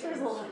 There's a lot.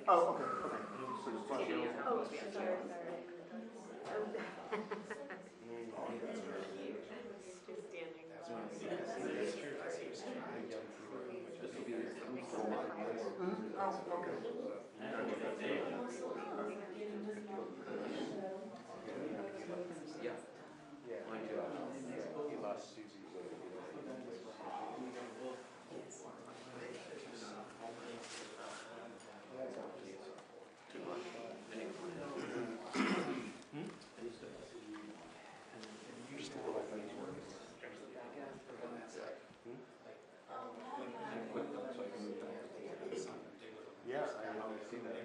Oh, okay, okay. Oh, sorry. Just standing. Oh, okay. He lost Susie. Yeah, I've seen that. I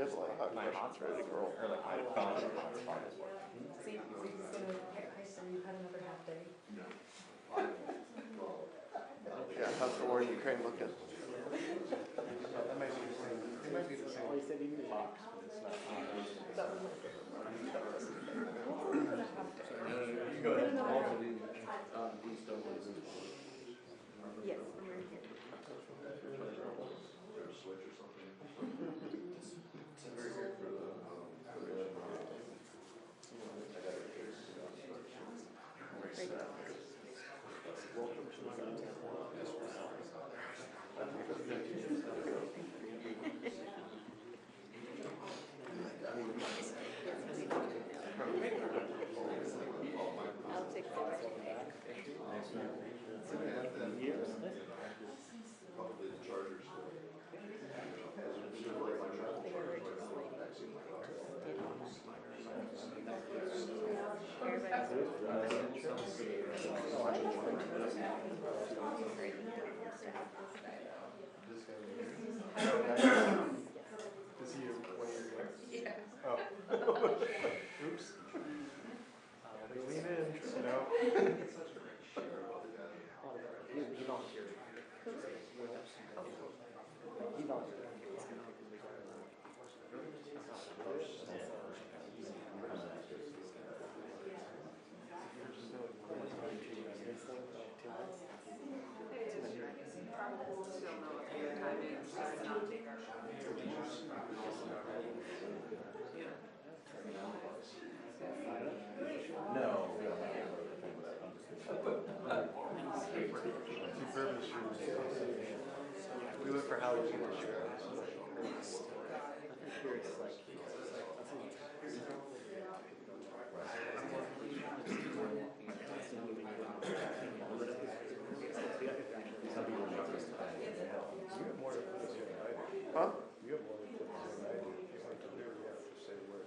have a lot of hot questions ready to roll. See, you've had another half day. Yeah, how's the war in Ukraine looking? That might be the same. It might be the same. He said even box, but it's not. You go ahead. Yes, I'm right here. I'll take the rest of the Probably the Chargers. Is he one year ago? Yeah. Oh. Oops. They lean in, you know. how is it that you're asking? I'm curious, like, you have more to put here, right? Huh? You have more to put here, right? You have to literally have to say where.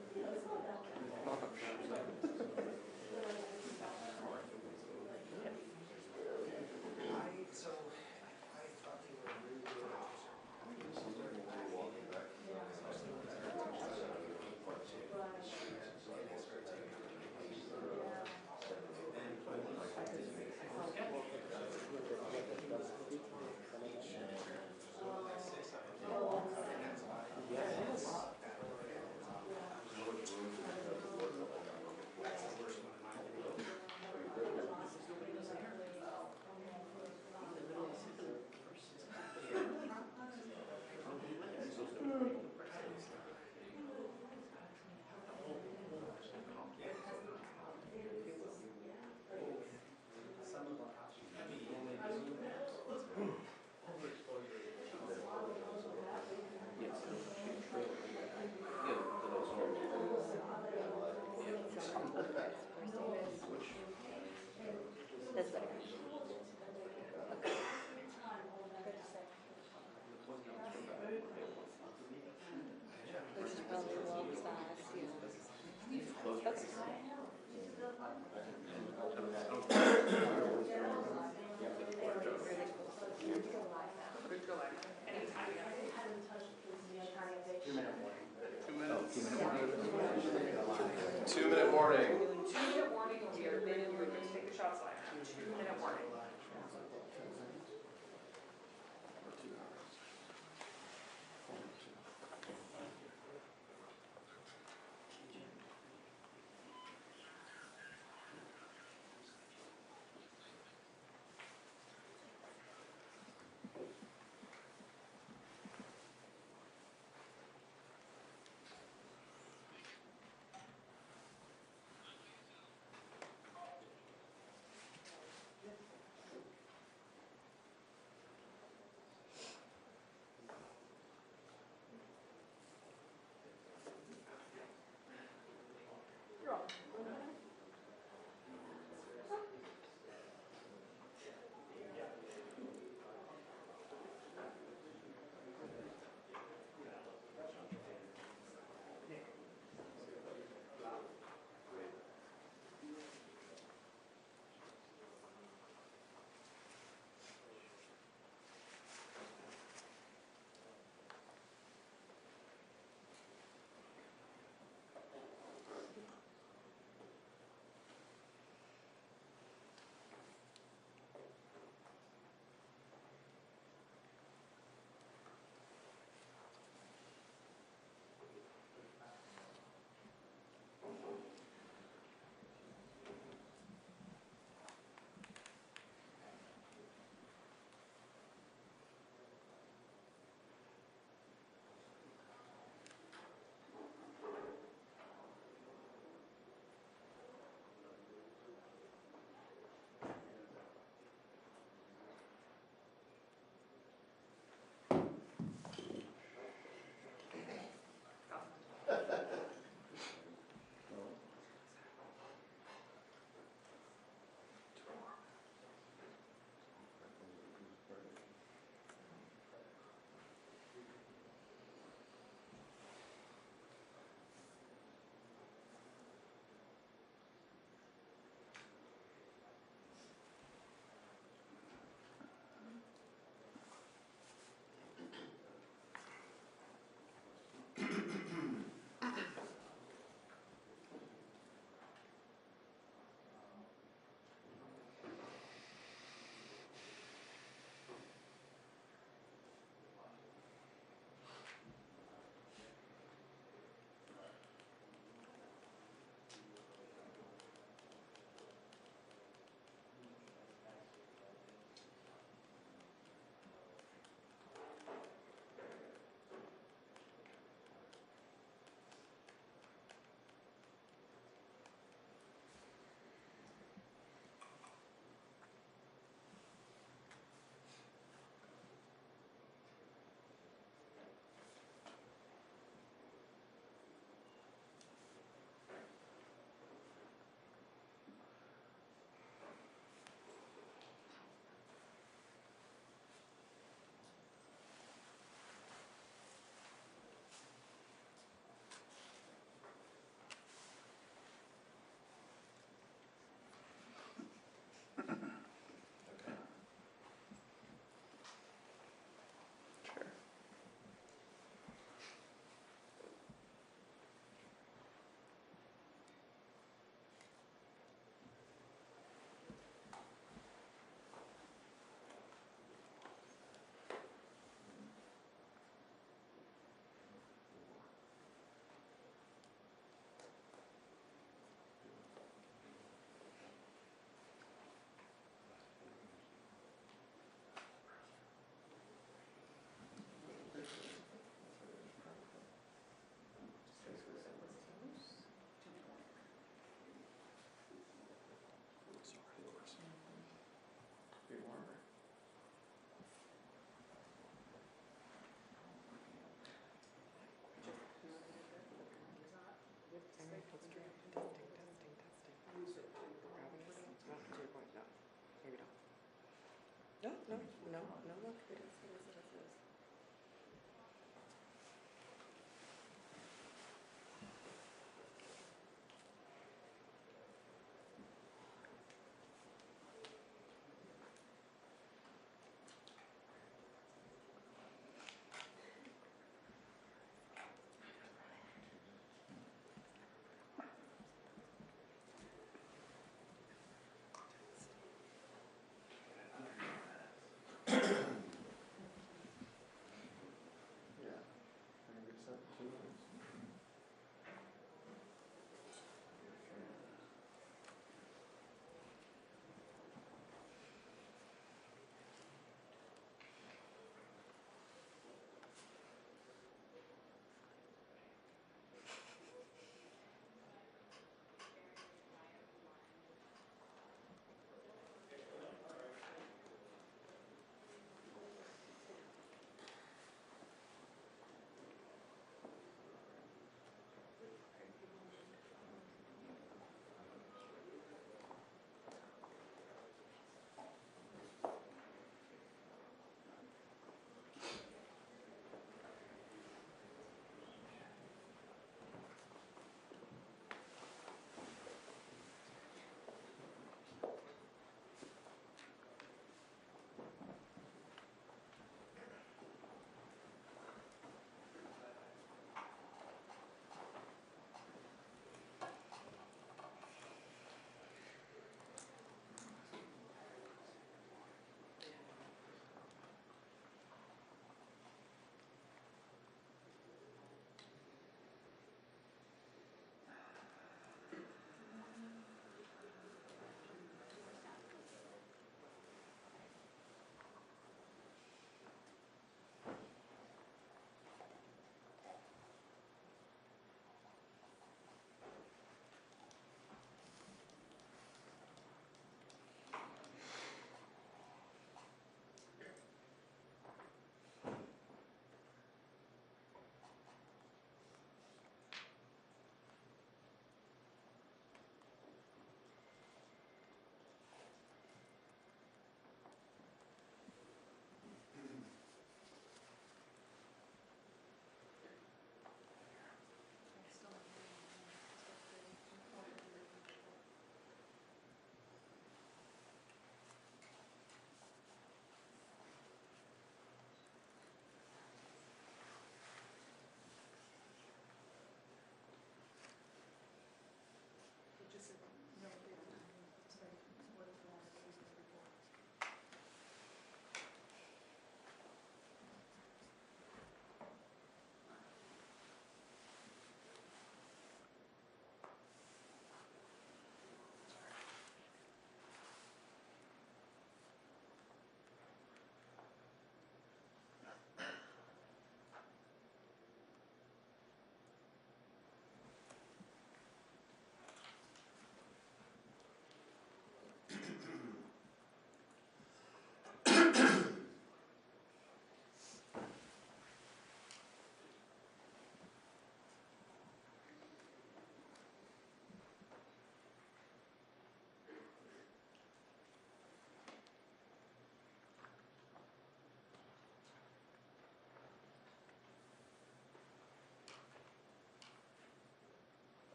That's better. Which is probably well sized, yeah. Okay. Good to like, anytime. 2-minute warning. 2-minute warning, dear, then you're going to take the shots like 2-minute warning.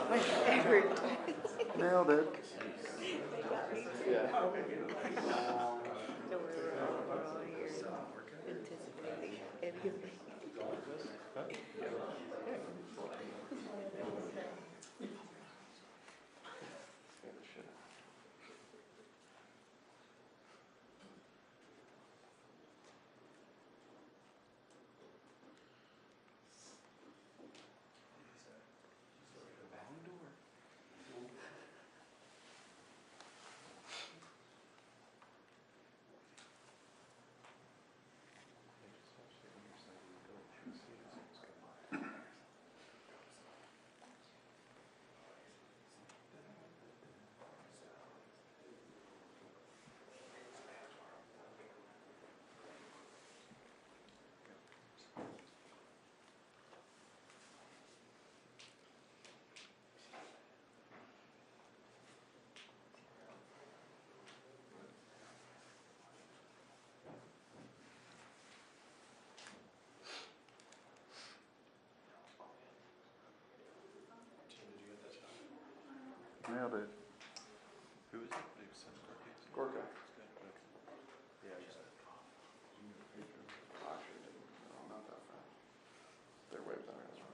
My favorite. Nailed it. Yeah. So we're all here anticipating anything. but Who is it? They sent cookies? Gorka. Yeah, Actually, no, not that fast. They're way better as well.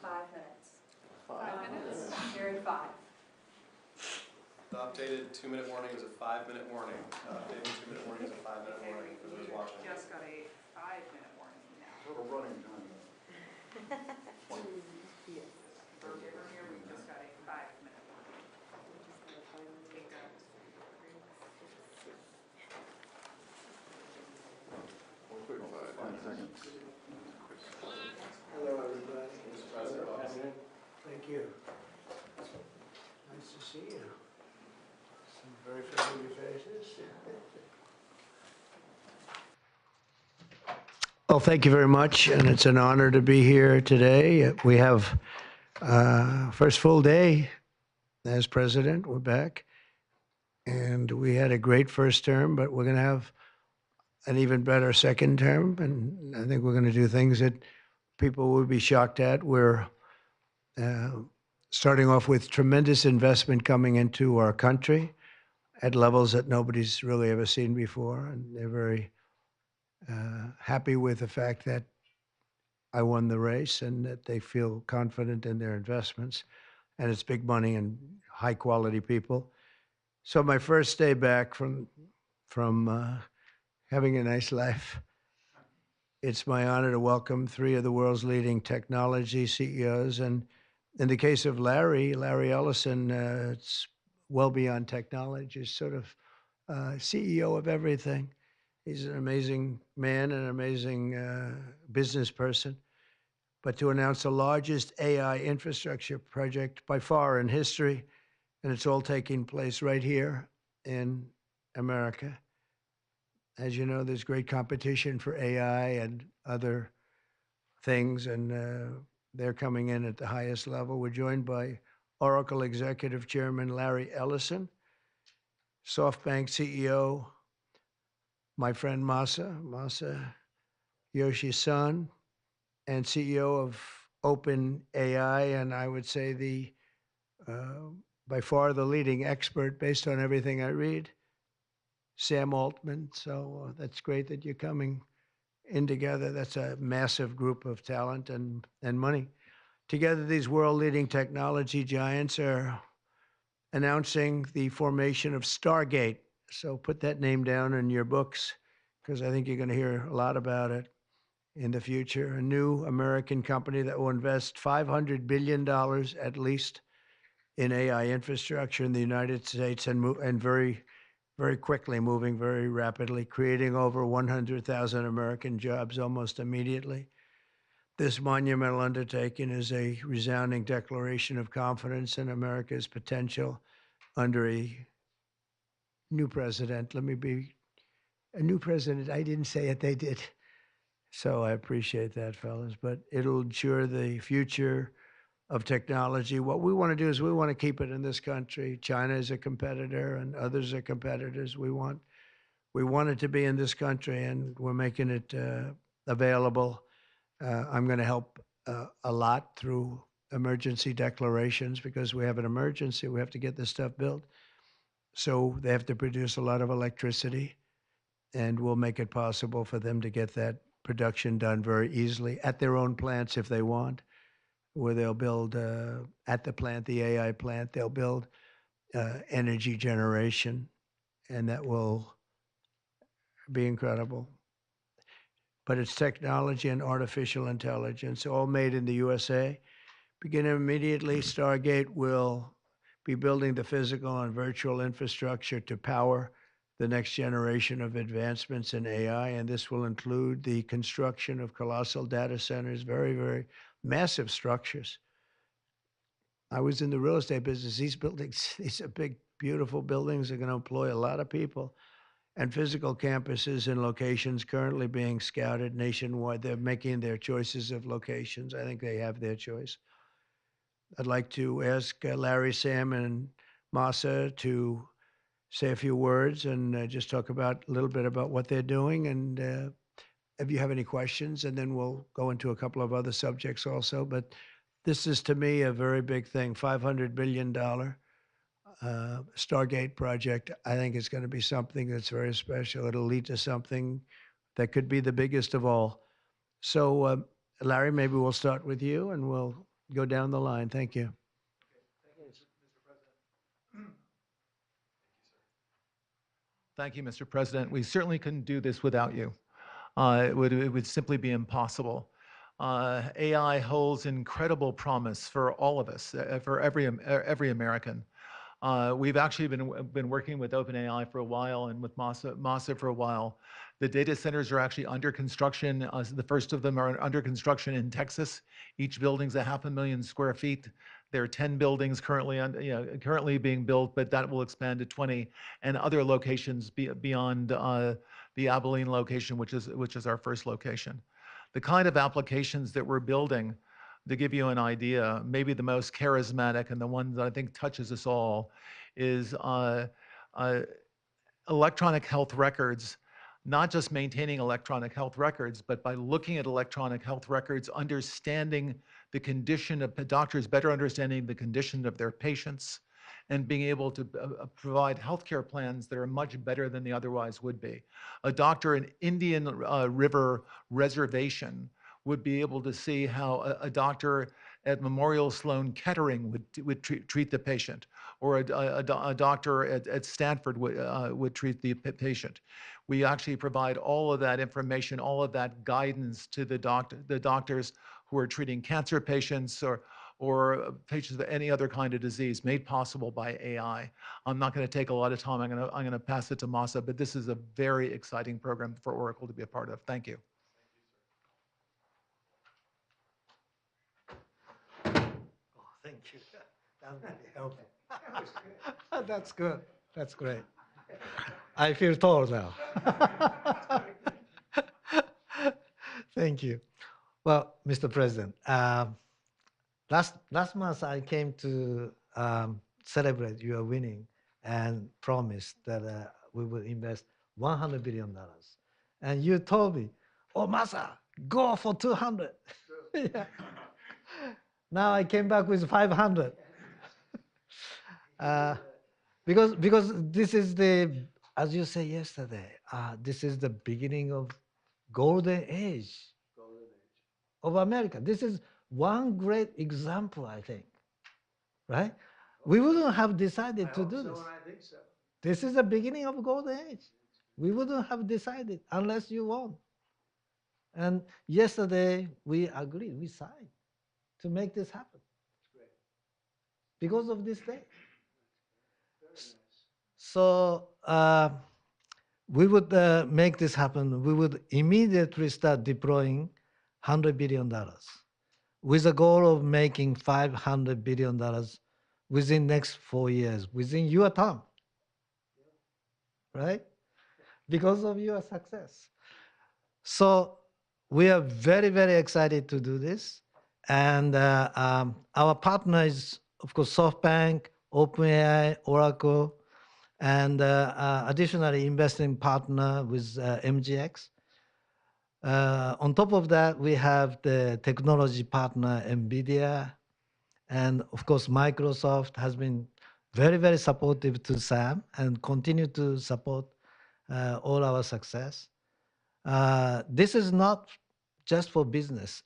5 minutes. 5 minutes? Carry 5. The updated 2-minute warning is a 5-minute warning. Updated 2-minute warning is a 5-minute warning for those watching. Just got a 5-minute warning now. Total running time. Yes. From here, we just got a 5-minute warning. Take that. Hello, everybody. Mr. President, Thank you. Nice to see you. Some very familiar faces. Well, thank you very much, and it's an honor to be here today. We have first full day as president. We're back, and we had a great first term, but we're going to have an even better second term, and I think we're going to do things that people will be shocked at. We're starting off with tremendous investment coming into our country at levels that nobody's really ever seen before, and they're very happy with the fact that I won the race and that they feel confident in their investments, and it's big money and high quality people. So my first day back from having a nice life, it's my honor to welcome 3 of the world's leading technology CEOs. And in the case of Larry Ellison, it's well beyond technology. He's sort of CEO of everything. He's an amazing man, an amazing business person. But to announce the largest AI infrastructure project by far in history, and it's all taking place right here in America. As you know, there's great competition for AI and other things, and they're coming in at the highest level. We're joined by Oracle Executive Chairman Larry Ellison, SoftBank CEO, my friend Masa Yoshi-san, and CEO of OpenAI, and I would say the by far the leading expert based on everything I read, Sam Altman. So that's great that you're coming in together. That's a massive group of talent and money. Together, these world-leading technology giants are announcing the formation of Stargate. So put that name down in your books, because I think you're going to hear a lot about it in the future. A new American company that will invest $500 billion at least in AI infrastructure in the United States, and very, very quickly, moving very rapidly, creating over 100,000 American jobs almost immediately. This monumental undertaking is a resounding declaration of confidence in America's potential under a new president. Let me be a new president. I didn't say it, they did. So I appreciate that, fellas. But it'll ensure the future of technology. What we want to do is we want to keep it in this country. China is a competitor and others are competitors. We want it to be in this country, and we're making it available. I'm going to help a lot through emergency declarations, because we have an emergency. We have to get this stuff built. So they have to produce a lot of electricity, and we'll make it possible for them to get that production done very easily at their own plants if they want, where they'll build at the plant, the AI plant, they'll build energy generation, and that will be incredible. But it's technology and artificial intelligence, all made in the USA. Beginning immediately, Stargate will be building the physical and virtual infrastructure to power the next generation of advancements in AI, and this will include the construction of colossal data centers, very, very massive structures. I was in the real estate business. These buildings, these are big, beautiful buildings. Are going to employ a lot of people. And physical campuses in locations currently being scouted nationwide. They're making their choices of locations. I think they have their choice. I'd like to ask Larry, Sam, and Masa to say a few words and just talk a little bit about what they're doing, and if you have any questions, and then we'll go into a couple of other subjects also. But this is, to me, a very big thing. $500 billion Stargate project. I think it's going to be something that's very special. It'll lead to something that could be the biggest of all. So, Larry, maybe we'll start with you, and we'll go down the line. Thank you. Thank you, Mr. President. We certainly couldn't do this without you. It would simply be impossible. AI holds incredible promise for all of us, for every American. We've actually been working with OpenAI for a while and with MASA for a while. The data centers are actually under construction. The first of them are under construction in Texas. Each building's 500,000 square feet. There are 10 buildings currently being built, but that will expand to 20 and other locations beyond the Abilene location, which is our first location. The kind of applications that we're building, to give you an idea, maybe the most charismatic and the one that I think touches us all is electronic health records, not just maintaining electronic health records, but by looking at electronic health records, understanding the condition of doctors, better understanding the condition of their patients, and being able to provide healthcare plans that are much better than they otherwise would be. A doctor in Indian River Reservation would be able to see how a doctor at Memorial Sloan Kettering would treat the patient, or a doctor at Stanford would treat the patient. We actually provide all of that information, all of that guidance to the doctors who are treating cancer patients or patients with any other kind of disease, made possible by AI. I'm not going to take a lot of time. I'm going to pass it to Masa, but this is a very exciting program for Oracle to be a part of. Thank you. Thank you. That really helpful. That's good. That's great. I feel tall now. Thank you. Well, Mr. President, last month I came to celebrate your winning and promised that we will invest $100 billion. And you told me, oh, Masa, go for 200. Yeah. Now I came back with 500. Because this is the, as you said yesterday, this is the beginning of golden age of America. This is one great example, I think, right? We wouldn't have decided to do this. I think so. This is the beginning of golden age. We wouldn't have decided unless you won. And yesterday we agreed, we signed to make this happen. Because of this day. So we would make this happen. We would immediately start deploying $100 billion with a goal of making $500 billion within next 4 years, within your term, right? Because of your success. So we are very, very excited to do this. And our partner is, of course, SoftBank, OpenAI, Oracle, and additionally investing partner with MGX. On top of that, we have the technology partner, NVIDIA, and of course, Microsoft has been very, very supportive to SAM and continue to support all our success. This is not just for business.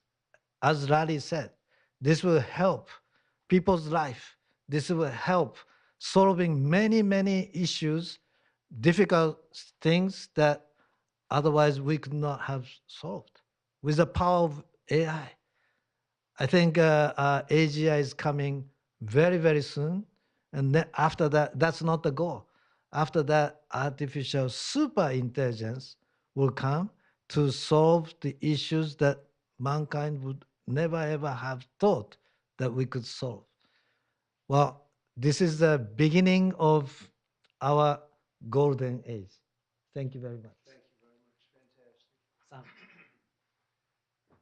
As Larry said, this will help people's life. This will help solving many, many issues, difficult things that otherwise we could not have solved with the power of AI. I think AGI is coming very, very soon. And then after that, that's not the goal. After that, artificial super intelligence will come to solve the issues that mankind would never, ever have thought that we could solve. Well, this is the beginning of our golden age. Thank you very much. Thank you very much. Fantastic. Sam.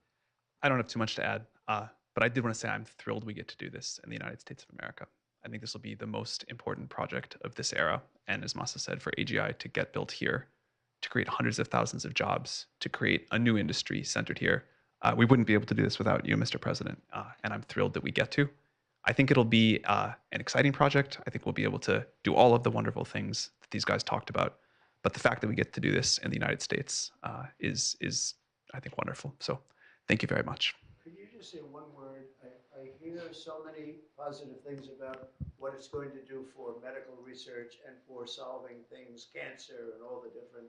I don't have too much to add, but I did want to say I'm thrilled we get to do this in the United States of America. I think this will be the most important project of this era. And as Masa said, for AGI to get built here, to create hundreds of thousands of jobs, to create a new industry centered here, we wouldn't be able to do this without you, Mr. President. And I'm thrilled that we get to. I think it'll be an exciting project. I think we'll be able to do all of the wonderful things that these guys talked about. But the fact that we get to do this in the United States is I think, wonderful. So thank you very much. Could you just say one word? I hear so many positive things about what it's going to do for medical research and for solving things, cancer and all the different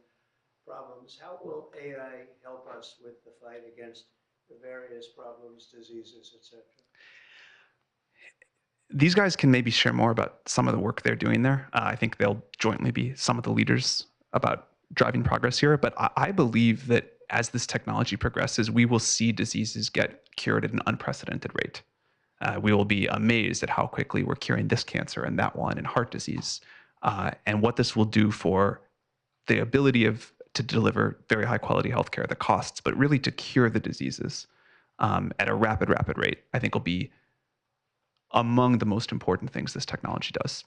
problems. How will AI help us with the fight against the various problems, diseases, etc.? These guys can maybe share more about some of the work they're doing there. I think they'll jointly be some of the leaders about driving progress here. But I believe that as this technology progresses, we will see diseases get cured at an unprecedented rate. We will be amazed at how quickly we're curing this cancer and that one and heart disease, and what this will do for the ability to deliver very high quality healthcare, the costs, but really to cure the diseases at a rapid rate, I think will be among the most important things this technology does.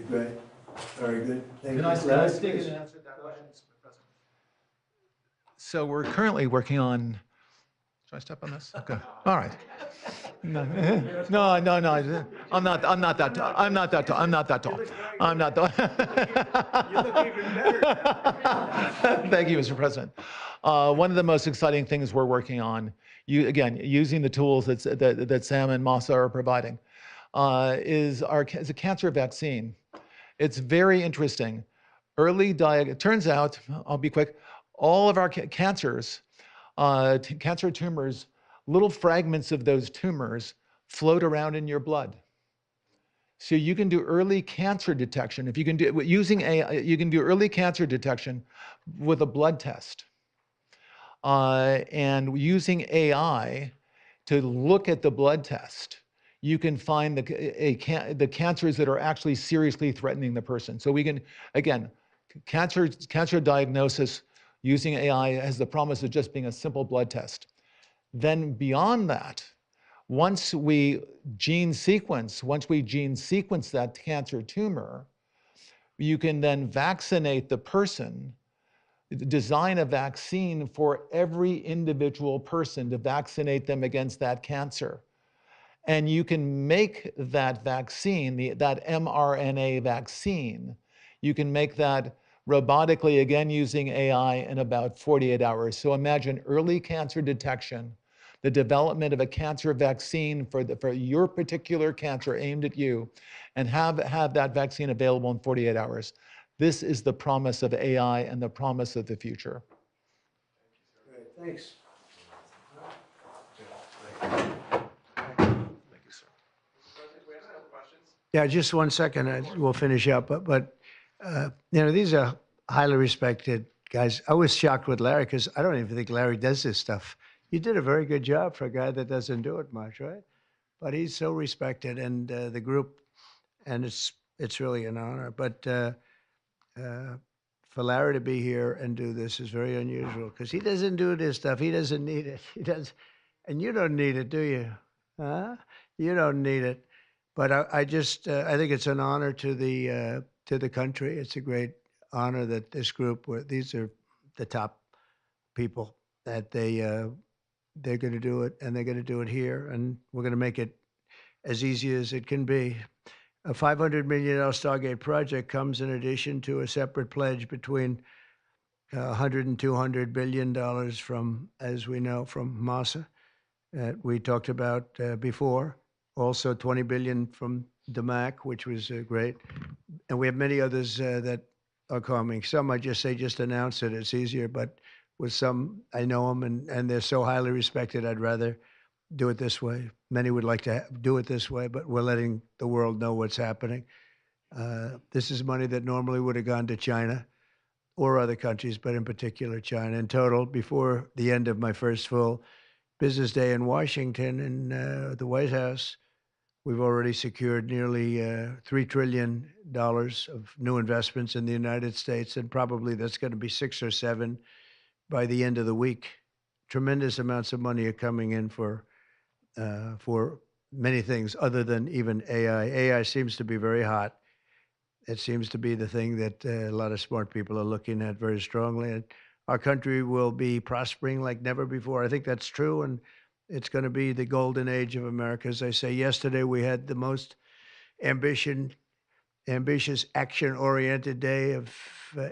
Great. Very good. Thank Can you. I speak and answer that question, Mr. President? So we're currently working on. Should I step on this? Okay. All right. No. I'm not that tall. I'm not that tall. I'm not that tall. I'm not that. You look even better. Thank you, Mr. President. One of the most exciting things we're working on, again, using the tools that Sam and Masa are providing, is a cancer vaccine. It's very interesting. It turns out, I'll be quick, all of our cancers, cancer tumors, little fragments of those tumors float around in your blood. So you can do early cancer detection. If you can do using AI, you can do early cancer detection with a blood test. And using AI to look at the blood test, you can find the cancers that are actually seriously threatening the person. So we can, again, cancer diagnosis using AI has the promise of just being a simple blood test. Then beyond that, once we gene sequence that cancer tumor, you can then vaccinate the person, design a vaccine for every individual person to vaccinate them against that cancer. And you can make that vaccine, that mRNA vaccine, you can make that robotically, again using AI, in about 48 hours. So imagine early cancer detection, the development of a cancer vaccine for your particular cancer aimed at you, and have that vaccine available in 48 hours. This is the promise of AI and the promise of the future. Great, thanks. Yeah, just 1 second. We'll finish up. But these are highly respected guys. I was shocked with Larry because I don't even think Larry does this stuff. You did a very good job for a guy that doesn't do it much, right? But he's so respected, and the group, and it's really an honor. But for Larry to be here and do this is very unusual because he doesn't do this stuff. He doesn't need it. He does, and you don't need it, do you? Huh? You don't need it. But I think it's an honor to the country. It's a great honor that this group, these are the top people, that they're going to do it, and they're going to do it here, and we're going to make it as easy as it can be. A $500 million Stargate project comes in addition to a separate pledge between $100 and $200 billion from, as we know, from Masa that we talked about before. Also $20 billion from DMAC, which was great. And we have many others that are coming. Some I just announce it. It's easier, but with some, I know them, and they're so highly respected, I'd rather do it this way. Many would like to do it this way, but we're letting the world know what's happening. This is money that normally would have gone to China or other countries, but in particular China. In total, before the end of my first full business day in Washington in the White House, we've already secured nearly $3 trillion of new investments in the United States, and probably that's going to be 6 or 7 by the end of the week. Tremendous amounts of money are coming in for many things other than even AI. AI seems to be very hot. It seems to be the thing that a lot of smart people are looking at very strongly. And our country will be prospering like never before. I think that's true, and it's going to be the golden age of America. As I say, yesterday we had the most ambitious, action-oriented day of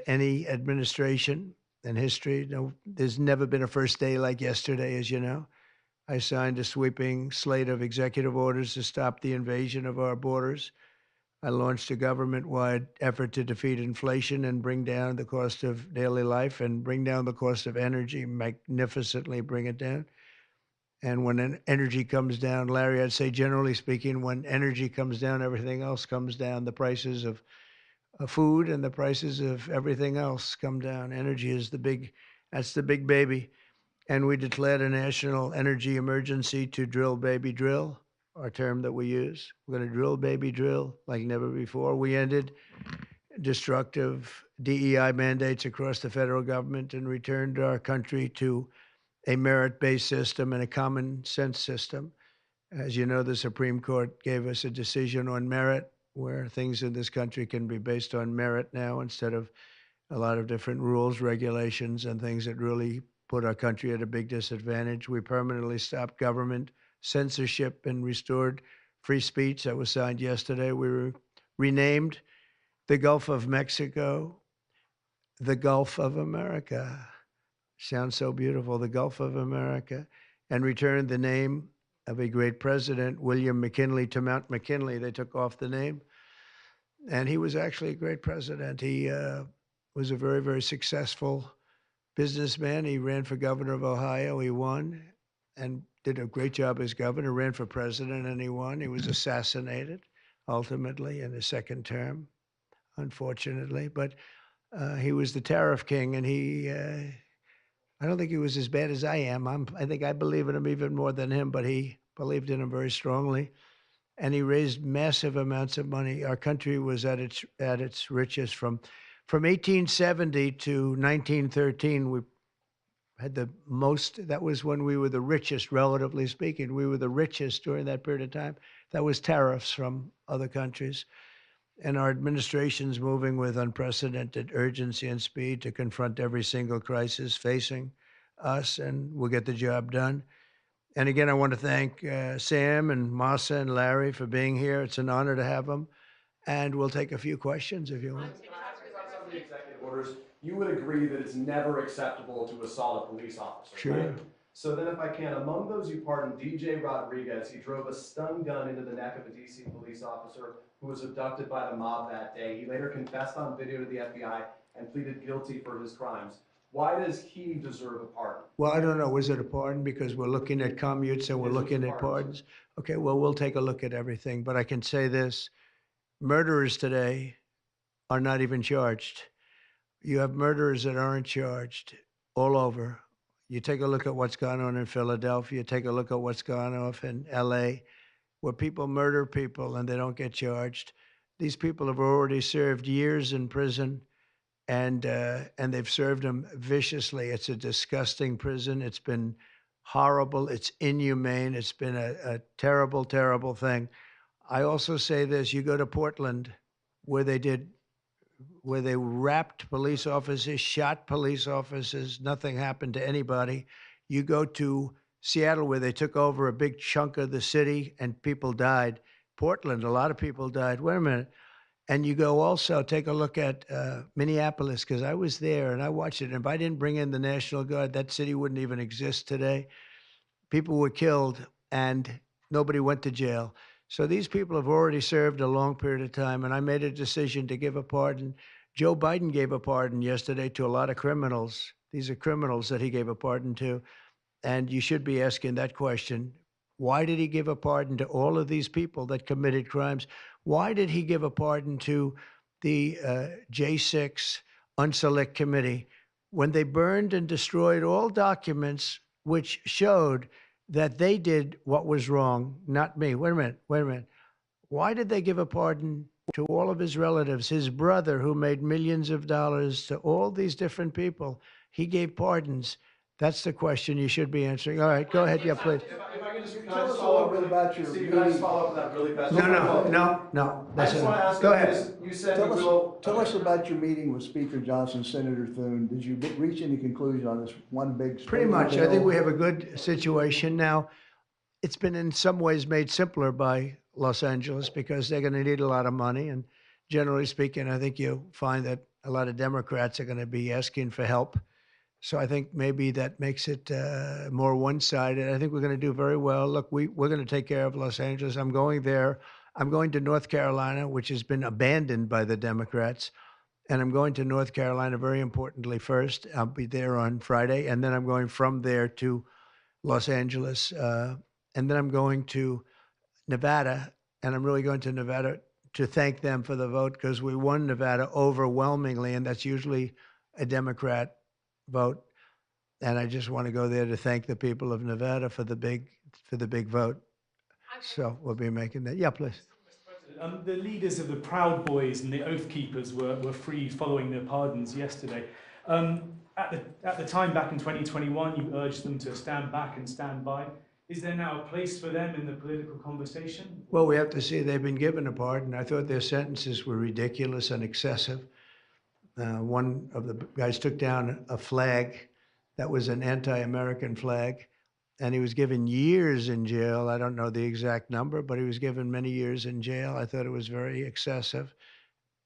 any administration in history. No, there's never been a first day like yesterday, as you know. I signed a sweeping slate of executive orders to stop the invasion of our borders. I launched a government-wide effort to defeat inflation and bring down the cost of daily life and bring down the cost of energy, magnificently bring it down. And when energy comes down, Larry, I'd say generally speaking, when energy comes down, everything else comes down. The prices of food and the prices of everything else come down. Energy is that's the big baby. And we declared a national energy emergency to drill, baby, drill, our term that we use. We're going to drill, baby, drill like never before. We ended destructive DEI mandates across the federal government and returned our country to a merit-based system and a common sense system. As you know, the Supreme Court gave us a decision on merit, where things in this country can be based on merit now instead of a lot of different rules, regulations, and things that really put our country at a big disadvantage. We permanently stopped government censorship and restored free speech. That was signed yesterday. We renamed the Gulf of Mexico the Gulf of America. Sounds so beautiful, the Gulf of America, and returned the name of a great president, William McKinley, to Mount McKinley. They took off the name, and he was actually a great president. He was a very, very successful businessman. He ran for governor of Ohio. He won and did a great job as governor, ran for president, and he won. He was assassinated, ultimately, in his second term, unfortunately. But he was the tariff king, and I don't think he was as bad as I am. I think I believe in him even more than him, but he believed in him very strongly. And he raised massive amounts of money. Our country was at its richest from 1870 to 1913. We had the most, that was when we were the richest, relatively speaking. We were the richest during that period of time. That was tariffs from other countries. And our administration's moving with unprecedented urgency and speed to confront every single crisis facing us, and we'll get the job done. And again, I want to thank Sam and Masa and Larry for being here. It's an honor to have them. And we'll take a few questions if you want. Some of the executive orders, you would agree that it's never acceptable to assault a police officer, Sure. right? So then if I can, among those you pardoned, DJ Rodriguez, he drove a stun gun into the neck of a DC police officer who was abducted by the mob that day. He later confessed on video to the FBI and pleaded guilty for his crimes. Why does he deserve a pardon? Well, I don't know. Was it a pardon? Because we're looking at commutes and we're looking at pardons. Okay, well, we'll take a look at everything. But I can say this. Murderers today are not even charged. You have murderers that aren't charged all over. You take a look at what's gone on in Philadelphia, take a look at what's gone on in LA, where people murder people and they don't get charged. These people have already served years in prison, and they've served them viciously. It's a disgusting prison. It's been horrible. It's inhumane. It's been a terrible, terrible thing. I also say this, you go to Portland, where they wrapped police officers, shot police officers, nothing happened to anybody. You go to Seattle, where they took over a big chunk of the city and people died. Portland, a lot of people died. Wait a minute. And you go also, take a look at Minneapolis, because I was there and I watched it. And if I didn't bring in the National Guard, that city wouldn't even exist today. People were killed and nobody went to jail. So these people have already served a long period of time, and I made a decision to give a pardon. Joe Biden gave a pardon yesterday to a lot of criminals. These are criminals that he gave a pardon to. And you should be asking that question. Why did he give a pardon to all of these people that committed crimes? Why did he give a pardon to the J6 Unselect Committee when they burned and destroyed all documents which showed that they did what was wrong, not me? Wait a minute. Why did they give a pardon to all of his relatives, his brother who made millions of dollars, to all these different people? He gave pardons. That's the question you should be answering. All right, go ahead. Yeah, please. If I can just, can I just follow up with about your meeting? Can I just follow up with that really fast? No. I just want to ask Go you ahead. this. You said Tell you us, will. tell us about your meeting with Speaker Johnson, Senator Thune. Did you reach any conclusion on this one big? Pretty much. I think we have a good situation now. It's been in some ways made simpler by Los Angeles because they're going to need a lot of money. And generally speaking, I think you'll find that a lot of Democrats are going to be asking for help. So I think maybe that makes it more one-sided. I think we're going to do very well. Look, we're going to take care of Los Angeles. I'm going there. I'm going to North Carolina, which has been abandoned by the Democrats. And I'm going to North Carolina, very importantly, first. I'll be there on Friday. And then I'm going from there to Los Angeles. And then I'm going to Nevada. And I'm really going to Nevada to thank them for the vote, because we won Nevada overwhelmingly. And that's usually a Democrat vote. And I just want to go there to thank the people of Nevada for the big vote. So we'll be making that. Yeah, please. The leaders of the Proud Boys and the Oath Keepers were freed following their pardons yesterday. At the time, back in 2021, you urged them to stand back and stand by. Is there now a place for them in the political conversation? Well, we have to see. They've been given a pardon. I thought their sentences were ridiculous and excessive. One of the guys took down a flag that was an anti-American flag, and he was given years in jail. I don't know the exact number, but he was given many years in jail. I thought it was very excessive.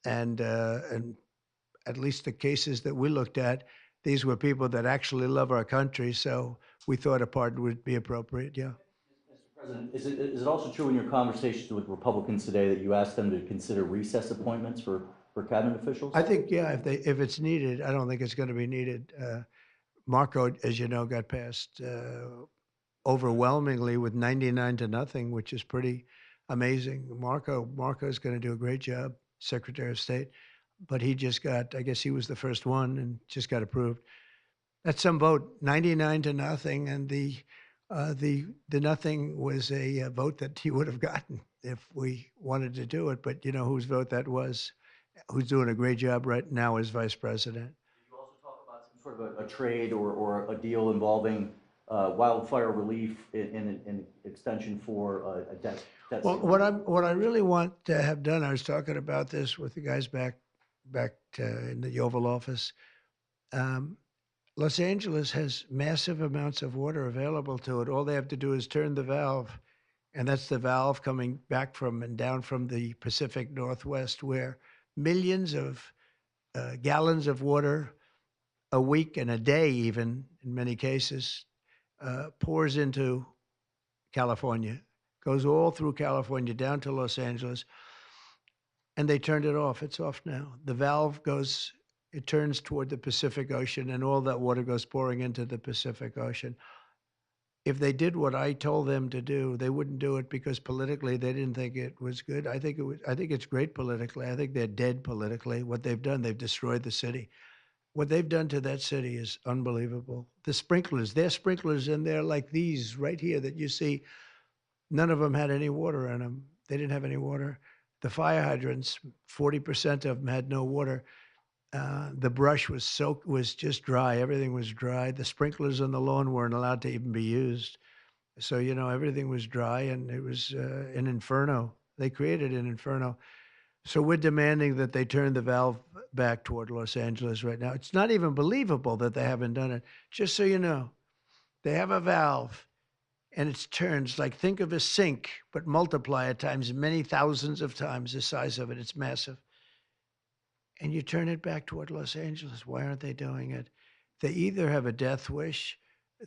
And at least the cases that we looked at, these were people that actually love our country, so we thought a pardon would be appropriate, yeah. Mr. President, is it also true in your conversations with Republicans today that you asked them to consider recess appointments for cabinet officials? I think, yeah, if it's needed. I don't think it's going to be needed. Marco, as you know, got passed overwhelmingly with 99-0, which is pretty amazing. Marco's going to do a great job, Secretary of State, but he just got, I guess he was the first one and just got approved. That's some vote, 99-0, and the nothing was a vote that he would have gotten if we wanted to do it. But you know whose vote that was, who's doing a great job right now as vice president. Did you also talk about some sort of a trade or a deal involving wildfire relief in extension for a debt? Well, what I really want to have done, I was talking about this with the guys back in the Oval Office. Los Angeles has massive amounts of water available to it. All they have to do is turn the valve, and that's the valve coming back from and down from the Pacific Northwest, where millions of gallons of water a week and a day, even in many cases, pours into California, goes all through California down to Los Angeles, and they turned it off. It's off now. The valve goes, it turns toward the Pacific Ocean, and all that water goes pouring into the Pacific Ocean. If they did what I told them to do, they wouldn't do it because politically they didn't think it was good. I think it's great politically. I think they're dead politically. What they've done, they've destroyed the city. What they've done to that city is unbelievable. The sprinklers, their sprinklers in there like these right here that you see, none of them had any water in them. They didn't have any water. The fire hydrants, 40% of them had no water. The brush was just dry. Everything was dry. The sprinklers on the lawn weren't allowed to even be used. So, you know, everything was dry, and it was an inferno. They created an inferno. So we're demanding that they turn the valve back toward Los Angeles right now. It's not even believable that they haven't done it. Just so you know, they have a valve, and it turns like, think of a sink, but multiply it times many thousands of times the size of it. It's massive. And you turn it back toward Los Angeles. Why aren't they doing it? They either have a death wish,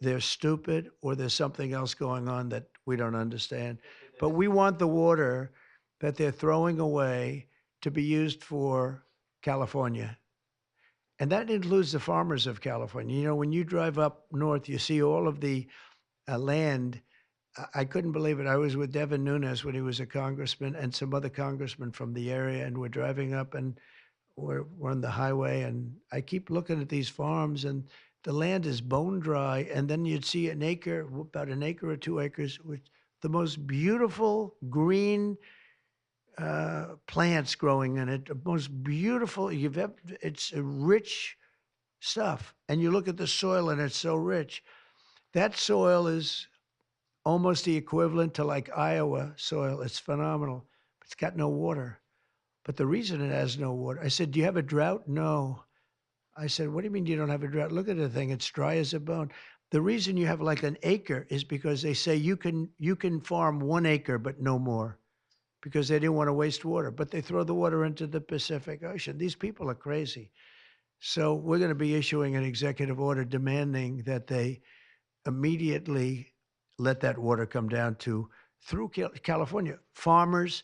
they're stupid, or there's something else going on that we don't understand. But we want the water that they're throwing away to be used for California. And that includes the farmers of California. You know, when you drive up north, you see all of the land. I couldn't believe it. I was with Devin Nunes when he was a congressman and some other congressmen from the area, and we're driving up and we're on the highway, and I keep looking at these farms, and the land is bone dry, and then you'd see an acre, about an acre or 2 acres, with the most beautiful green plants growing in it, the most beautiful, it's rich stuff. And you look at the soil, and it's so rich. That soil is almost the equivalent to like Iowa soil. It's phenomenal. But it's got no water. But the reason it has no water, I said, do you have a drought? No. I said, what do you mean you don't have a drought? Look at the thing. It's dry as a bone. The reason you have like an acre is because they say you can farm 1 acre, but no more, because they didn't want to waste water. But they throw the water into the Pacific Ocean. These people are crazy. So we're going to be issuing an executive order demanding that they immediately let that water come down through California. Farmers,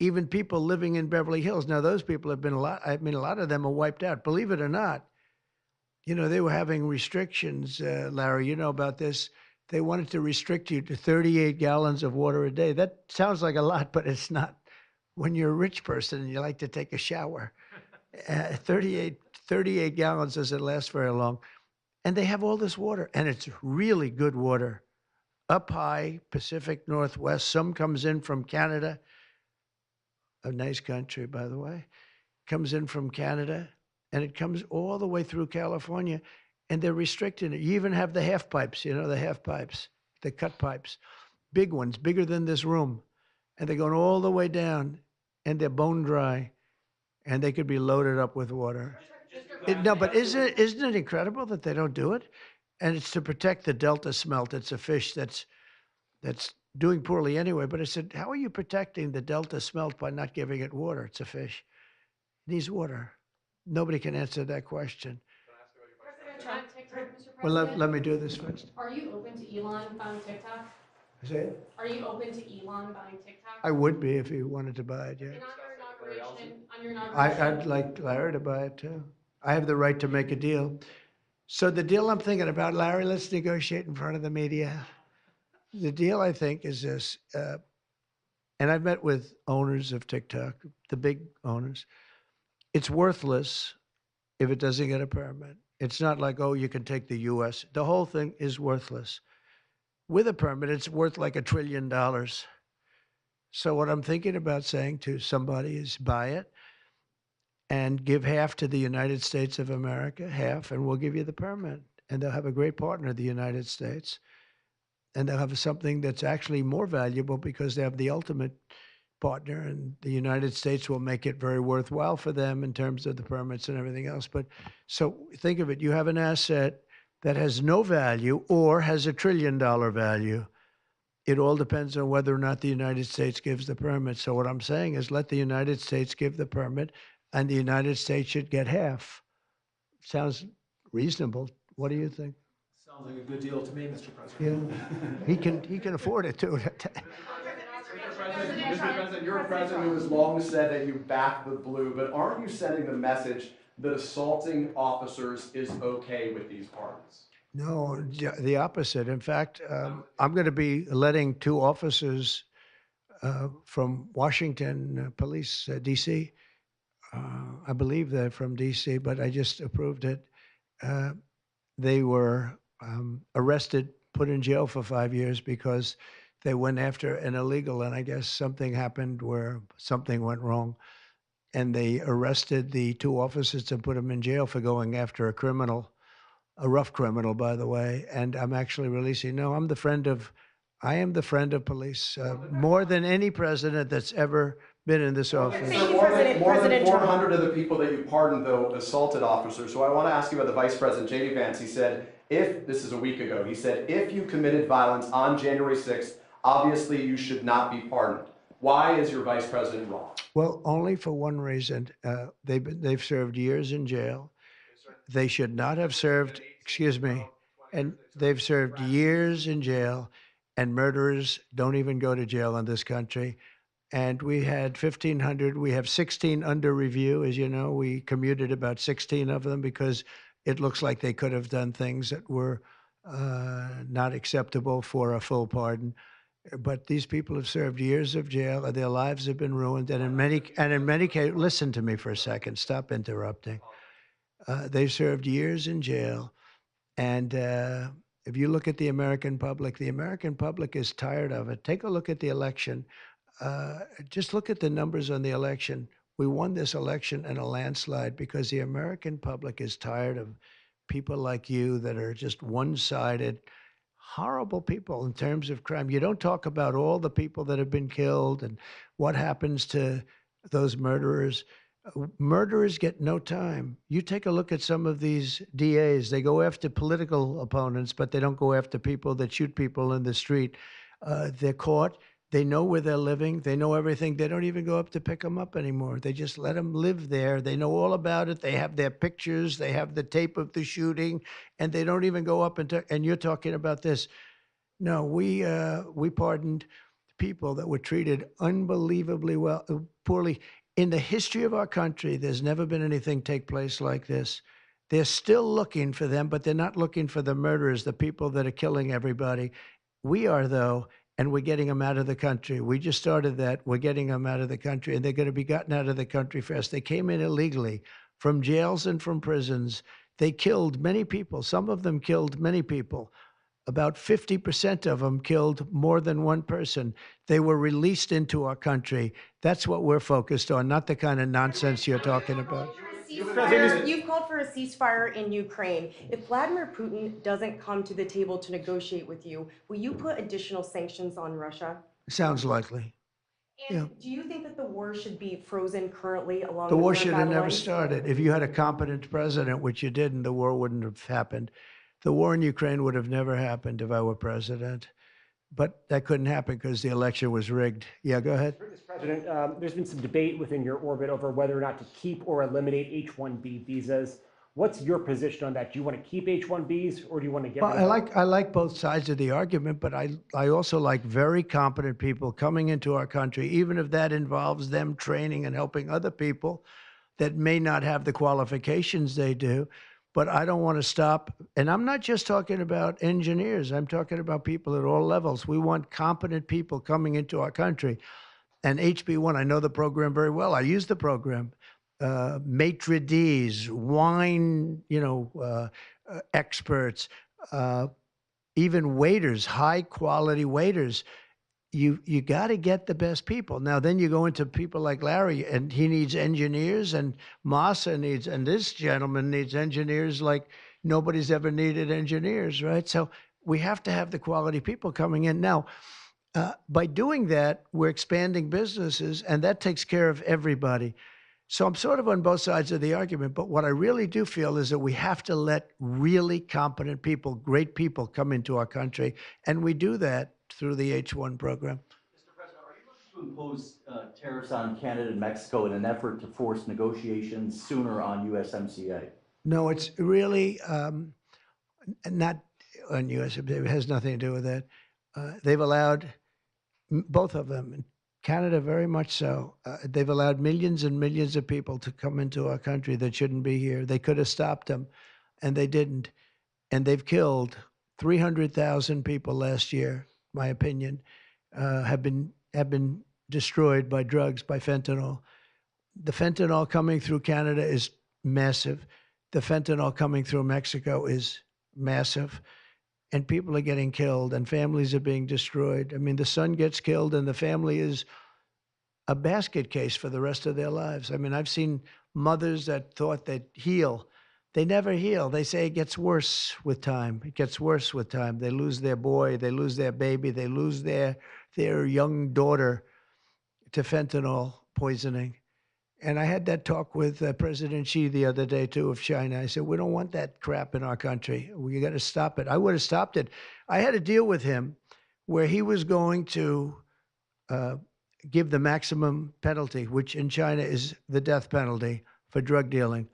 even people living in Beverly Hills. Now, those people have been a lot of them are wiped out. Believe it or not, they were having restrictions, Larry, you know about this. They wanted to restrict you to 38 gallons of water a day. That sounds like a lot, but it's not. When you're a rich person and you like to take a shower, 38 gallons doesn't last very long. And they have all this water, and it's really good water. Up high, Pacific Northwest. Some comes in from Canada, a nice country, by the way. Comes in from Canada, and it comes all the way through California, and they're restricting it. You even have the half pipes, the half pipes, the cut pipes, big ones, bigger than this room. And they're going all the way down, and they're bone dry, and they could be loaded up with water. But isn't it incredible that they don't do it? And it's to protect the Delta smelt. It's a fish that's doing poorly anyway. But I said, how are you protecting the Delta smelt by not giving it water? It's a fish. It needs water. Nobody can answer that question. President TikTok, Mr. President. Well, let me do this first. Are you open to Elon buying TikTok? Say it? Are you open to Elon buying TikTok? I would be if he wanted to buy it, yeah. And on your inauguration. I'd like Larry to buy it too. I have the right to make a deal. So the deal I'm thinking about, Larry, let's negotiate in front of the media. The deal, I think, is this, and I've met with owners of TikTok, the big owners. It's worthless if it doesn't get a permit. It's not like, oh, you can take the U.S. The whole thing is worthless. With a permit, it's worth like $1 trillion. So what I'm thinking about saying to somebody is buy it and give half to the United States of America, half, and we'll give you the permit. And they'll have a great partner, the United States. And they'll have something that's actually more valuable because they have the ultimate partner, and the United States will make it very worthwhile for them in terms of the permits and everything else. But so think of it, you have an asset that has no value or has $1 trillion value. It all depends on whether or not the United States gives the permit. So what I'm saying is let the United States give the permit, and the United States should get half. Sounds reasonable. What do you think? Sounds like a good deal to me, Mr. President. Yeah, he can afford it too. Mr. President, you're a president who has long said that you back the blue, but aren't you sending the message that assaulting officers is okay with these pardons? No, the opposite. In fact, I'm going to be letting 2 officers from Washington Police, D.C. I believe they're from D.C., but I just approved it. They were arrested, put in jail for 5 years because they went after an illegal, and I guess something happened where something went wrong. And they arrested the 2 officers and put them in jail for going after a criminal, a rough criminal, by the way. And I'm actually releasing. No, I am the friend of police, more than any president that's ever been in this office. So more than 400 of the people that you pardoned, though, assaulted officers. So I want to ask you about the Vice President, J.D. Vance. He said, this is a week ago, he said, if you committed violence on January 6th, obviously you should not be pardoned. Why is your Vice President wrong? Well, only for one reason. They've served years in jail. They should not have served, and they've served years in jail, and murderers don't even go to jail in this country. And we had 1,500. We have 16 under review. As you know, we commuted about 16 of them because it looks like they could have done things that were not acceptable for a full pardon. But these people have served years of jail, and their lives have been ruined. And in many cases, listen to me for a second. Stop interrupting. They've served years in jail, and if you look at the American public is tired of it. Take a look at the election. Just look at the numbers on the election. We won this election in a landslide because the American public is tired of people like you that are just one-sided, horrible people in terms of crime. You don't talk about all the people that have been killed and what happens to those murderers. Murderers get no time. You take a look at some of these DAs. They go after political opponents, but they don't go after people that shoot people in the street. They're caught. They know where they're living. They know everything. They don't even go up to pick them up anymore. They just let them live there. They know all about it. They have their pictures. They have the tape of the shooting, and they don't even go up and you're talking about this. No, we pardoned people that were treated unbelievably well, poorly. In the history of our country, there's never been anything take place like this. They're still looking for them, but they're not looking for the murderers, the people that are killing everybody. We are, though, and we're getting them out of the country. We just started that. We're getting them out of the country, and they're going to be gotten out of the country fast. They came in illegally from jails and from prisons. They killed many people. Some of them killed many people. About 50% of them killed more than one person. They were released into our country. That's what we're focused on, not the kind of nonsense you're talking about. You've called for a ceasefire in Ukraine. If Vladimir Putin doesn't come to the table to negotiate with you, will you put additional sanctions on Russia? Sounds likely. And do you think that the war should be frozen currently along The the war current should have battle never lines? started. If you had a competent president, which you didn't, the war wouldn't have happened. The war in Ukraine would have never happened if I were president. But that couldn't happen because the election was rigged. Yeah, go ahead. Mr. President, there's been some debate within your orbit over whether or not to keep or eliminate H-1B visas. What's your position on that? Do you want to keep H-1Bs or do you want to get rid of them? I like both sides of the argument, but I also like very competent people coming into our country, even if that involves them training and helping other people that may not have the qualifications they do. But I don't want to stop. And I'm not just talking about engineers. I'm talking about people at all levels. We want competent people coming into our country. And HB1, I know the program very well. I use the program. Maitre d's, wine, experts, even waiters, high quality waiters. You got to get the best people. Now, then you go into people like Larry, and he needs engineers, and Massa needs, and this gentleman needs engineers like nobody's ever needed engineers, right? So we have to have the quality people coming in. Now, by doing that, we're expanding businesses, and that takes care of everybody. So I'm sort of on both sides of the argument, but what I really do feel is that we have to let really competent people, great people come into our country, and we do that through the H-1 program. Mr. President, are you looking to impose tariffs on Canada and Mexico in an effort to force negotiations sooner on USMCA? No, it's really not on USMCA. It has nothing to do with that. They've allowed, both of them, Canada very much so, they've allowed millions and millions of people to come into our country that shouldn't be here. They could have stopped them, and they didn't. And they've killed 300,000 people last year, my opinion, have been destroyed by drugs, by fentanyl. The fentanyl coming through Canada is massive. The fentanyl coming through Mexico is massive. And people are getting killed, and families are being destroyed. I mean, the son gets killed, and the family is a basket case for the rest of their lives. I mean, I've seen mothers that thought they'd heal. They never heal. They say it gets worse with time. It gets worse with time. They lose their boy. They lose their baby. They lose their young daughter to fentanyl poisoning. And I had that talk with President Xi the other day, too, of China. I said, we don't want that crap in our country. We got to stop it. I would have stopped it. I had a deal with him where he was going to give the maximum penalty, which in China is the death penalty for drug dealing.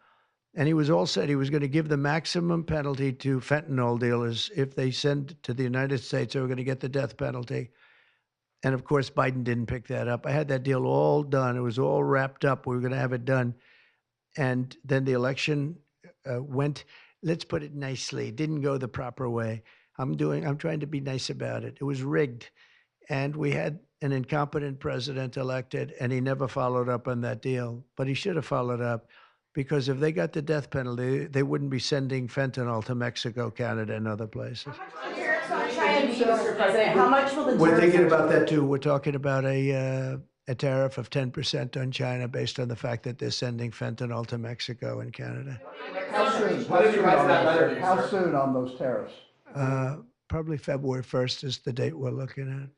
And he was all set. He was going to give the maximum penalty to fentanyl dealers. If they send to the United States, they were going to get the death penalty. And of course, Biden didn't pick that up. I had that deal all done. It was all wrapped up. We were going to have it done. And then the election went, let's put it nicely, didn't go the proper way. I'm trying to be nice about it. It was rigged. And we had an incompetent president elected, and he never followed up on that deal. But he should have followed up, because if they got the death penalty, they wouldn't be sending fentanyl to Mexico, Canada, and other places. Mr. President, how much will the We're tariffs thinking about that too. We're talking about a tariff of 10% on China based on the fact that they're sending fentanyl to Mexico and Canada. How soon on those tariffs? Probably February 1st is the date we're looking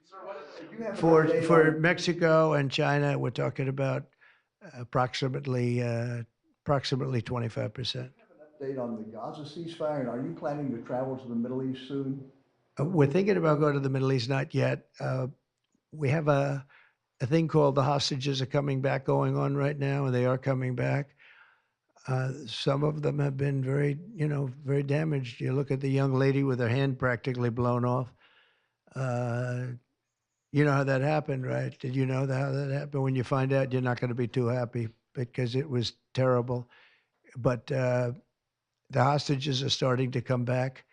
at. For Mexico and China, we're talking about approximately 25%. Update on the Gaza ceasefire, and are you planning to travel to the Middle East soon? We're thinking about going to the Middle East, not yet. we have a thing called the hostages are coming back going on right now, and they are coming back. Some of them have been very, very damaged. You look at the young lady with her hand practically blown off. You know how that happened, right? Did you know how that happened? When you find out, you're not going to be too happy because it was terrible. But the hostages are starting to come back.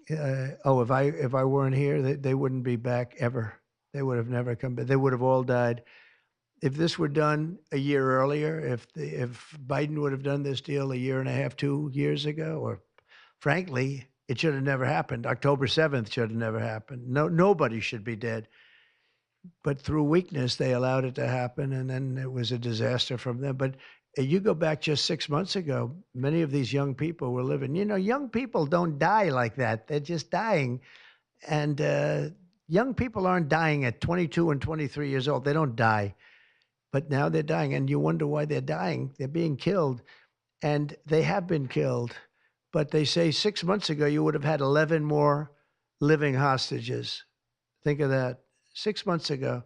If I weren't here, they wouldn't be back ever. They would have never come back. They would have all died. If this were done a year earlier, if Biden would have done this deal a year and a half, 2 years ago, or frankly, it should have never happened. October 7th should have never happened. Nobody should be dead. But through weakness, they allowed it to happen, and then it was a disaster from them. But you go back just 6 months ago, many of these young people were living. Young people don't die like that. They're just dying. And young people aren't dying at 22 and 23 years old. They don't die. But now they're dying, and you wonder why they're dying. They're being killed, and they have been killed. But they say 6 months ago, you would have had 11 more living hostages. Think of that. 6 months ago.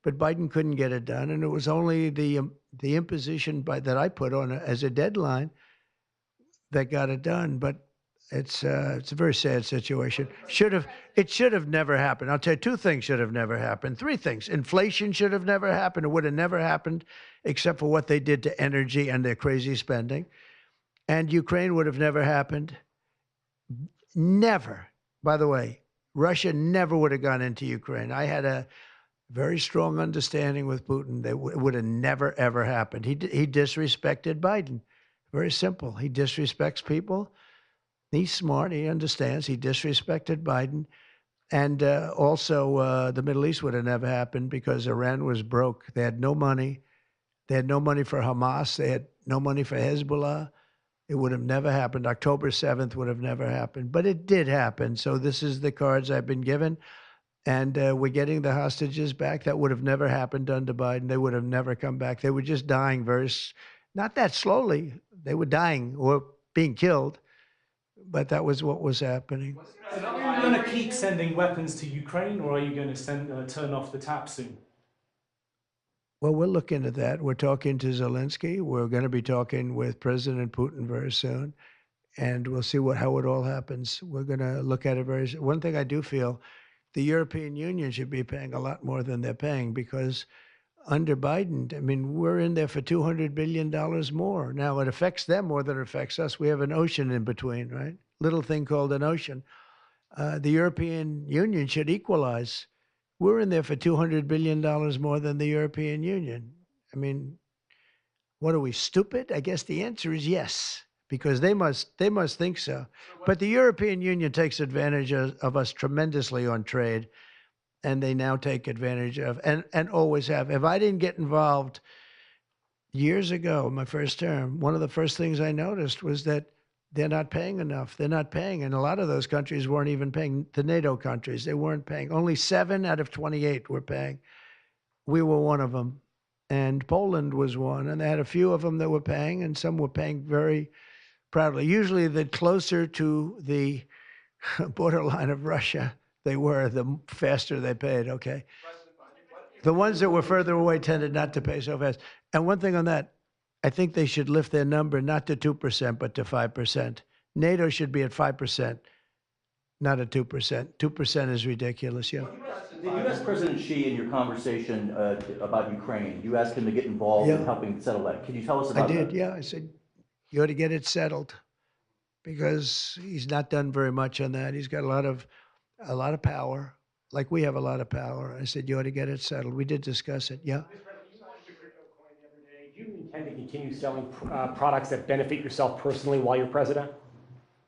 But Biden couldn't get it done, and it was only the imposition that I put on as a deadline that got it done. But it's a very sad situation. It should have never happened. I'll tell you, 2 things should have never happened. 3 things. Inflation should have never happened. It would have never happened except for what they did to energy and their crazy spending. And Ukraine would have never happened. Never. By the way, Russia never would have gone into Ukraine. I had a very strong understanding with Putin that it would have never, ever happened. He disrespected Biden. Very simple. He disrespects people. He's smart. He understands. He disrespected Biden. And also, the Middle East would have never happened because Iran was broke. They had no money. They had no money for Hamas. They had no money for Hezbollah. It would have never happened. October 7th would have never happened. But it did happen. So this is the cards I've been given. And we're getting the hostages back. That would have never happened under Biden. They would have never come back. They were just dying not that slowly. They were dying or being killed. But that was what was happening. Are you going to keep sending weapons to Ukraine, or are you going to turn off the tap soon? Well, we're looking at that. We're talking to Zelensky. We're going to be talking with President Putin very soon. And we'll see how it all happens. We're going to look at it very soon. One thing I do feel, the European Union should be paying a lot more than they're paying because under Biden, I mean, we're in there for $200 billion more. Now, it affects them more than it affects us. We have an ocean in between, right? Little thing called an ocean. The European Union should equalize. We're in there for $200 billion more than the European Union. I mean, what are we, stupid? I guess the answer is yes, because they must think so. But the European Union takes advantage of us tremendously on trade. And they now take advantage of, and always have. If I didn't get involved years ago, my first term, one of the first things I noticed was that they're not paying enough. They're not paying. And a lot of those countries weren't even paying, the NATO countries. They weren't paying. Only 7 out of 28 were paying. We were one of them. And Poland was one. And they had a few of them that were paying, and some were paying very proudly. Usually the closer to the borderline of Russia they were, the faster they paid, okay? The ones that were further away tended not to pay so fast. And one thing on that, I think they should lift their number not to 2%, but to 5%. NATO should be at 5%, not at 2%. 2% is ridiculous, yeah. Did you ask President Xi in your conversation about Ukraine, you asked him to get involved in helping settle that. Can you tell us about that? I did, yeah. I said, you ought to get it settled because he's not done very much on that. He's got a lot of power, like we have a lot of power. I said, you ought to get it settled. We did discuss it, yeah. Do you intend to continue selling products that benefit yourself personally while you're president?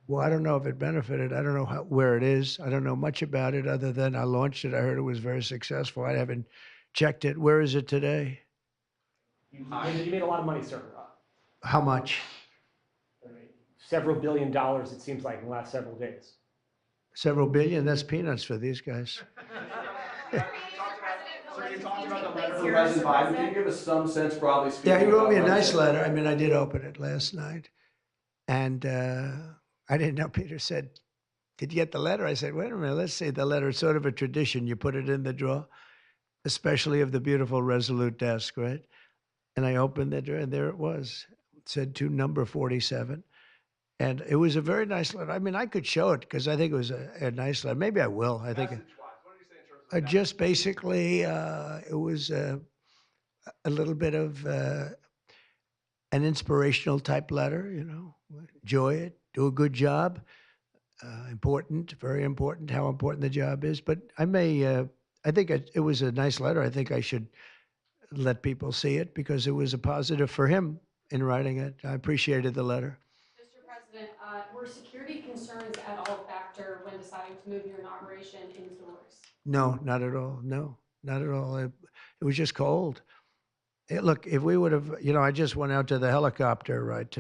Well, I don't know if it benefited. I don't know where it is. I don't know much about it other than I launched it. I heard it was very successful. I haven't checked it. Where is it today? You made a lot of money, sir. How much? Several $billion, it seems like, in the last several days. Several billion? That's peanuts for these guys. President Biden, can you give us some sense, broadly speaking? Yeah, he wrote me a nice letter. I mean, I did open it last night. And I didn't know. Peter said, did you get the letter? I said, wait a minute, let's see the letter. It's sort of a tradition. You put it in the drawer. especially of the beautiful Resolute desk, right? And I opened it, and there it was. It said to number 47. And it was a very nice letter. I mean, I could show it because I think it was a nice letter. Maybe I will. I think just basically it was a little bit of an inspirational type letter, you know, enjoy it, do a good job. Important, very important, how important the job is. But I think it was a nice letter. I think I should let people see it because it was a positive for him in writing it. I appreciated the letter. Mr. President, were security concerns at all a factor when deciding to move your inauguration indoors? No, not at all. No, not at all. It was just cold. Look, if we would have, you know, I just went out to the helicopter, right,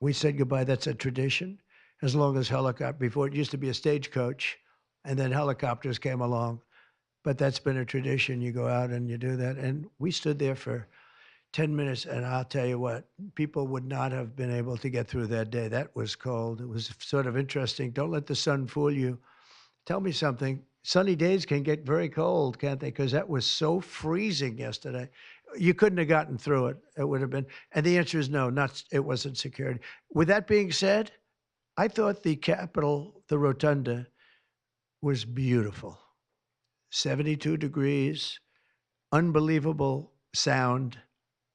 we said goodbye. That's a tradition. As long as before it used to be a stagecoach, and then helicopters came along. But that's been a tradition. You go out and you do that. And we stood there for 10 minutes, and I'll tell you what, people would not have been able to get through that day. That was cold. It was sort of interesting. Don't let the sun fool you. Tell me something. Sunny days can get very cold, can't they? Because that was so freezing yesterday. You couldn't have gotten through it. It would have been. And the answer is no, it wasn't security. With that being said, I thought the Capitol, the Rotunda, was beautiful. 72 degrees, unbelievable sound.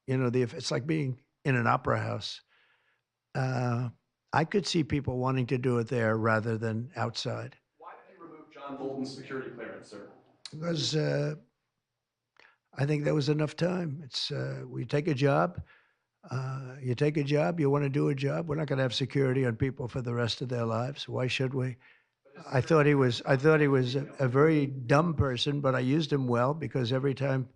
You know, it's like being in an opera house. I could see people wanting to do it there rather than outside. Why did you remove John Bolton's security clearance, sir? Because I think there was enough time. It's we take a job. You take a job. You want to do a job. We're not going to have security on people for the rest of their lives. Why should we? I thought he was a very dumb person, but I used him well because every time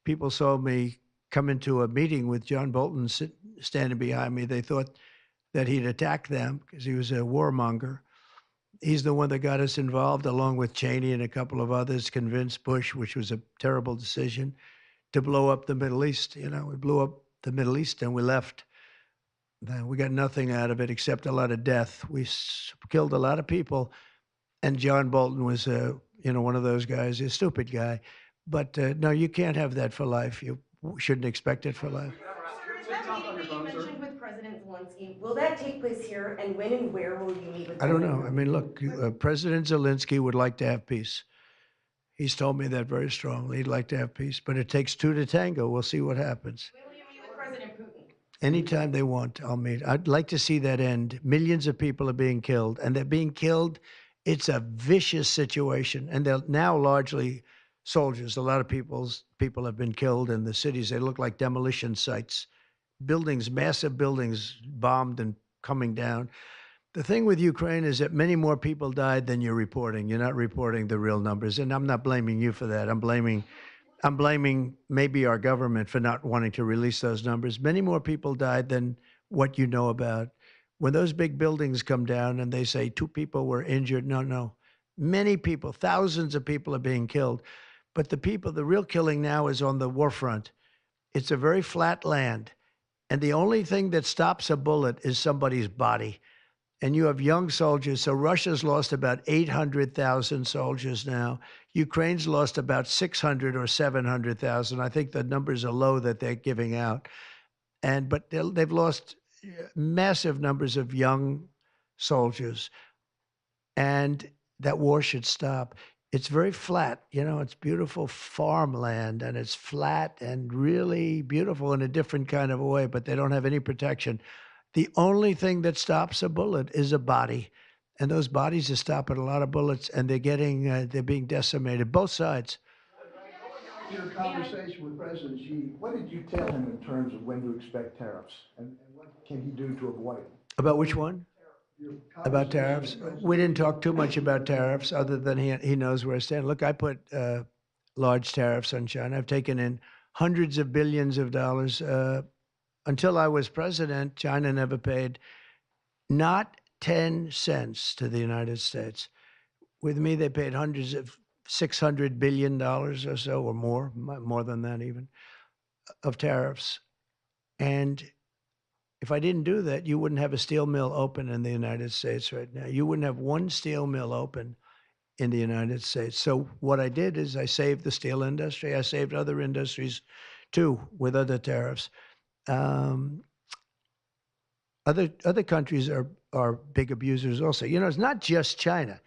people saw me come into a meeting with John Bolton standing behind me, they thought that he'd attack them because he was a warmonger. He's the one that got us involved, along with Cheney and a couple of others, convinced Bush, which was a terrible decision, to blow up the Middle East. You know, we blew up the Middle East and we left. We got nothing out of it except a lot of death. We killed a lot of people. And John Bolton was, one of those guys, a stupid guy. But no, you can't have that for life. You shouldn't expect it for life. Is that meeting that you mentioned with President Zelensky, will that take place here? And when and where will you meet with I don't know. I mean, look, President Zelensky would like to have peace. He's told me that very strongly. He'd like to have peace. But it takes two to tango. We'll see what happens. When will you meet with President Putin? Anytime they want, I'll meet. I'd like to see that end. Millions of people are being killed, and they're being killed. It's a vicious situation, and they're now largely soldiers. A lot of people have been killed in the cities. They look like demolition sites. Buildings, massive buildings bombed and coming down. The thing with Ukraine is that many more people died than you're reporting. You're not reporting the real numbers, and I'm not blaming you for that. I'm blaming maybe our government for not wanting to release those numbers. Many more people died than what you know about. When those big buildings come down and they say 2 people were injured, no. Many people, thousands of people are being killed. But the real killing now is on the Warfront. It's a very flat land. And the only thing that stops a bullet is somebody's body. And you have young soldiers. So Russia's lost about 800,000 soldiers now. Ukraine's lost about 600 or 700,000. I think the numbers are low that they're giving out. But they've lost massive numbers of young soldiers. And that war should stop. It's very flat, it's beautiful farmland, and it's flat and really beautiful in a different kind of a way, but they don't have any protection. The only thing that stops a bullet is a body, and those bodies are stopping a lot of bullets, and they're being decimated, both sides. Your conversation with President Xi, what did you tell him in terms of when to expect tariffs, and what can he do to avoid them? About which one? About tariffs? We didn't talk too much about tariffs, other than he knows where I stand. Look, I put large tariffs on China. I've taken in hundreds of billions of dollars. Until I was president, China never paid not 10 cents to the United States. With me, they paid $600 billion or so, or more than that even, of tariffs. And if I didn't do that, you wouldn't have a steel mill open in the United States right now. You wouldn't have one steel mill open in the United States. So what I did is I saved the steel industry. I saved other industries too with other tariffs. Other countries are big abusers also. You know, it's not just China.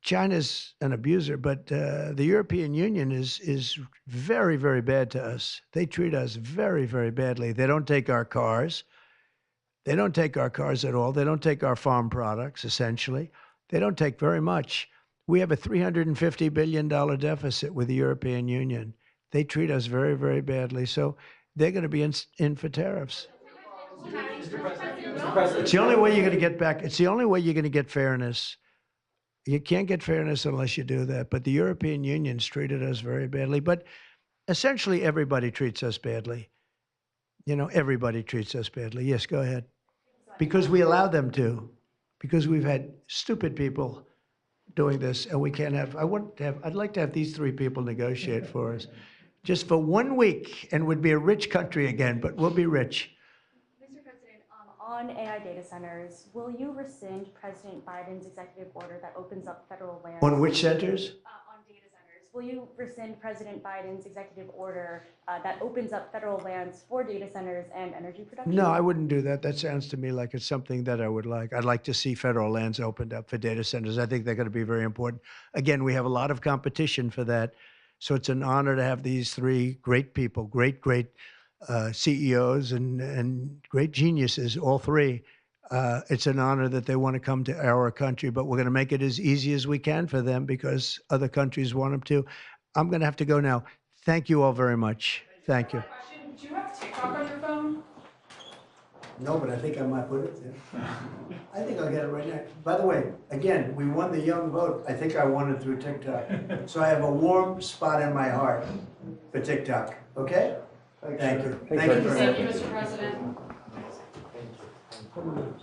China's an abuser, but the European Union is very, very bad to us. They treat us very, very badly. They don't take our cars. They don't take our cars at all. They don't take our farm products, essentially. They don't take very much. We have a $350 billion deficit with the European Union. They treat us very, very badly. So they're going to be in for tariffs. It's the only way you're going to get back. It's the only way you're going to get fairness. You can't get fairness unless you do that. But the European Union's treated us very badly. But essentially, everybody treats us badly. You know, everybody treats us badly. Yes, go ahead. Because we allow them to. Because we've had stupid people doing this, and we can't have. I'd like to have these three people negotiate for us, just for 1 week, and we'd be a rich country again. But we'll be rich. Mr. President, on AI data centers, will you rescind President Biden's executive order that opens up federal lands? On which centers? On data centers. Will you rescind President Biden's executive order that opens up federal lands for data centers and energy production? No, I wouldn't do that. That sounds to me like it's something that I would like. I'd like to see federal lands opened up for data centers. I think they're going to be very important. Again, we have a lot of competition for that. So it's an honor to have these three great people, great CEOs and great geniuses, all three. It's an honor that they want to come to our country, but we're going to make it as easy as we can for them because other countries want them to. I'm going to have to go now. Thank you all very much. Thank you. Do you have TikTok on your phone? No, but I think I might put it there. I think I'll get it right now. By the way, again, we won the young vote. I think I won it through TikTok. So I have a warm spot in my heart for TikTok. Okay? Thank you. Thank you very much. Thank you, Mr. President. Thank you.